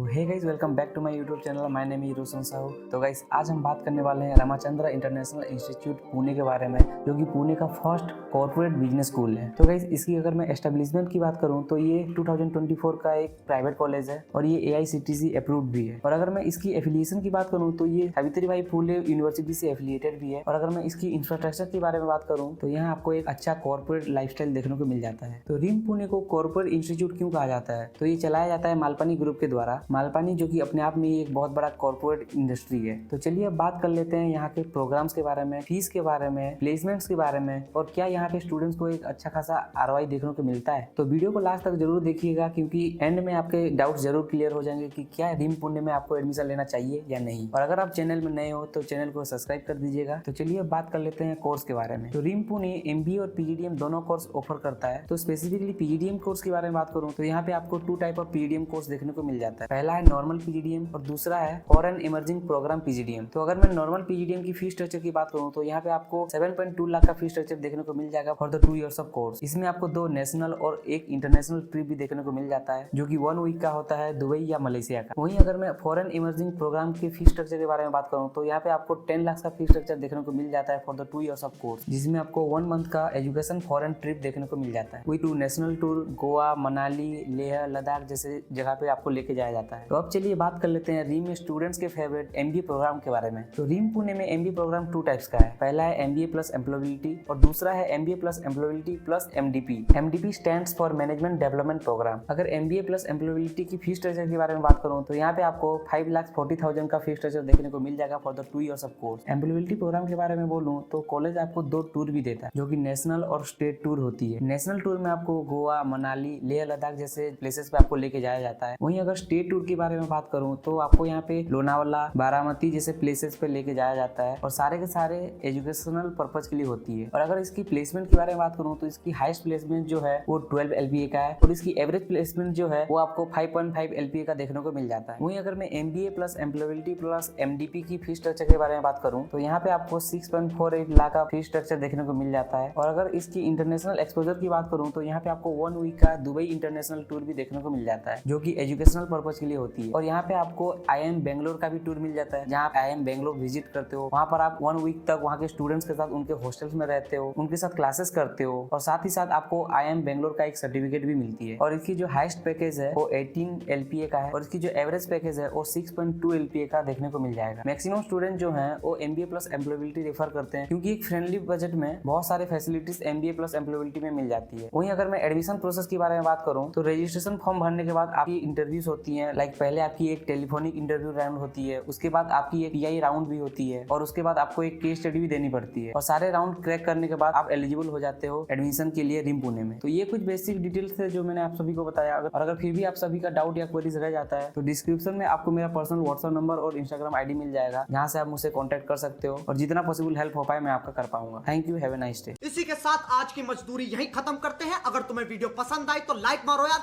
Hey guys, welcome back to my YouTube channel. My name is Roshan Sahu. तो guys, आज हम बात करने वाले हैं रामाचंद्र इंटरनेशनल इंस्टीट्यूट पुणे के बारे में, जो कि पुणे का फर्स्ट कॉर्पोरेट बिजनेस स्कूल है। तो गाइस, इसकी अगर मैं एस्टेब्लिशमेंट की बात करूं तो ये 2024 का एक प्राइवेट कॉलेज है और ये AICTC अप्रूव्ड भी है। और अगर मैं इसकी एफिलिएशन की बात करूं तो ये सावित्रीबाई फुले यूनिवर्सिटी से एफिलिएटेड भी है। और अगर मैं इसकी इंफ्रास्ट्रक्चर के बारे में बात करूं तो यहाँ आपको एक अच्छा कॉर्पोरेट लाइफस्टाइल देखने को मिल जाता है। तो रिम पुणे को कॉर्पोरेट इंस्टीट्यूट क्यों कहा जाता है? तो ये चलाया जाता है मालपानी ग्रुप के द्वारा। मालपानी जो कि अपने आप में एक बहुत बड़ा कॉर्पोरेट इंडस्ट्री है। तो चलिए अब बात कर लेते हैं यहाँ के प्रोग्राम्स के बारे में, फीस के बारे में, प्लेसमेंट्स के बारे में, और क्या यहाँ पे स्टूडेंट्स को एक अच्छा खासा ROI देखने को मिलता है। तो वीडियो को लास्ट तक जरूर देखिएगा, क्योंकि एंड में आपके डाउट्स जरूर क्लियर हो जाएंगे कि क्या रिम पुणे में आपको एडमिशन लेना चाहिए या नहीं। और अगर आप चैनल में नए हो तो चैनल को सब्सक्राइब कर दीजिएगा। तो चलिए अब बात कर लेते हैं कोर्स के बारे में। तो रिम पुणे MBA और PGDM दोनों कोर्स ऑफर करता है। तो स्पेसिफिकली PGDM कोर्स के बारे में बात करूँ तो यहाँ पे आपको 2 टाइप ऑफ PGDM कोर्स देखने को मिल जाता है। पहला है नॉर्मल PGDM और दूसरा है फॉरेन इमर्जिंग प्रोग्राम PGDM। तो अगर मैं नॉर्मल PGDM की फीस स्ट्रक्चर की बात करूँ तो यहाँ पे आपको 7.2 लाख का फीस स्ट्रक्चर देखने को मिल जाएगा for the 2 years of course. इसमें आपको 2 नेशनल और एक इंटरनेशनल ट्रिप भी देखने को मिल जाता है, जो कि 1 वीक का होता है, दुबई या मलेशिया का। वहीं अगर मैं फॉरेन इमर्जिंग प्रोग्राम के फीस स्ट्रक्चर के बारे में बात करूँ तो यहाँ पे आपको 10 लाख का फीस स्ट्रक्चर देखने को मिल जाता है for the 2 years of course, जिसमें आपको 1 मंथ का एजुकेशन फॉरेन ट्रिप देखने को मिल जाता है। कोई 2 नेशनल टूर गोवा, मनाली, लेह, लद्दाख जैसे जगह पे आपको लेके जाया जाता है। तो अब चलिए बात कर लेते हैं रिम में स्टूडेंट्स के फेवरेट MBA प्रोग्राम के बारे में। तो रिम पुणे में MBA प्रोग्राम 2 टाइप्स का है। पहला है MBA प्लस एम्प्लॉयबिलिटी और दूसरा है MBA plus employability plus MDP। MDP stands for management development programme. अगर MBA प्लस एम्प्लॉयबिलिटी की फीस स्ट्रक्चर के बारे में बात करूँ तो यहाँ पे आपको 5,40,000 का फीस स्ट्रक्चर देखने को मिल जाएगा for the 2 years of course. Employability programme के बारे में बोलूँ तो कॉलेज आपको 2 टूर भी देता है, जो कि नेशनल और स्टेट टूर होती है। नेशनल टूर में आपको गोवा, मनाली, लेह, लद्दाख जैसे प्लेसेस पे आपको लेके जाया जाता है। वहीं अगर स्टेट टूर के बारे में बात करूँ तो आपको यहाँ पे लोनावाला, बारामती जैसे प्लेसेस पे लेके जाया जाता है, और सारे के सारे एजुकेशनल पर्पज के लिए होती है। और अगर इसकी प्लेसमेंट के बारे में बात करूँ तो इसकी हाईएस्ट प्लेसमेंट जो है वो 12 LPA का है, और इसकी एवरेज प्लेसमेंट जो है वो आपको 5.5 LPA का देखने को मिल जाता है। वहीं अगर मैं MBA plus employability plus MDP की फीस स्ट्रक्चर के बारे में बात करूँ तो यहाँ पे आपको 6.48 लाख का फीस स्ट्रक्चर देखने को मिल जाता है। और अगर इसकी इंटरनेशनल एक्सपोजर की बात करूँ तो यहाँ पे आपको 1 वीक का दुबई इंटरनेशनल टूर भी देखने को मिल जाता है, जो कि एजुकेशनल पर्पज के लिए होती है। और यहाँ पे आपको IIM बेंगलोर का भी टूर मिल जाता है, जहाँ आप IIM बेंगलोर विजिट करते हो। वहाँ पर आप 1 वीक तक वहाँ के स्टूडेंट्स के साथ उनके हॉस्टल्स में रहते हो, उनके साथ क्लासेस करते हो, और साथ ही साथ आपको IIM बेंगलोर का एक सर्टिफिकेट भी मिलती है। और इसकी जो हाईएस्ट पैकेज है वो 18 LPA का है, और इसकी जो एवरेज पैकेज है वो 6.2 LPA का देखने को मिल जाएगा। मैक्सिमम स्टूडेंट जो है वो MBA प्लस एम्प्लॉयबिलिटी रेफर करते हैं, क्योंकि एक फ्रेंडली बजट में बहुत सारे फैसिलिटीज MBA प्लस एम्प्लॉयबिलिटी में मिल जाती है। वहीं अगर मैं एडमिशन प्रोसेस के बारे में बात करूँ तो रजिस्ट्रेशन फॉर्म भरने के बाद आपकी इंटरव्यूज होती है। लाइक पहले आपकी एक टेलीफोनिक इंटरव्यू राउंड होती है, उसके बाद आपकी एक PI राउंड भी होती है, और उसके बाद आपको एक केस स्टडी भी देनी पड़ती है। और सारे राउंड क्रैक करने के बाद आप एलिजिबल हो जाते हो एडमिशन के लिए रिम पुणे में। तो ये कुछ बेसिक डिटेल्स थे जो मैंने आप सभी को बताया। और अगर फिर भी आप सभी का डाउट या क्वेरीज रह जाता है तो डिस्क्रिप्शन में आपको मेरा पर्सनल WhatsApp नंबर और Instagram ID मिल जाएगा, जहाँ से आप मुझसे कॉन्टेक्ट कर सकते हो, और जितना पॉसिबल हेल्प हो पाए मैं आपका कर पाऊंगा। Thank you, have a nice day. इसी के साथ आज की मजदूरी यहीं खत्म करते हैं। अगर तुम्हें वीडियो पसंद आई तो लाइक मारो यार,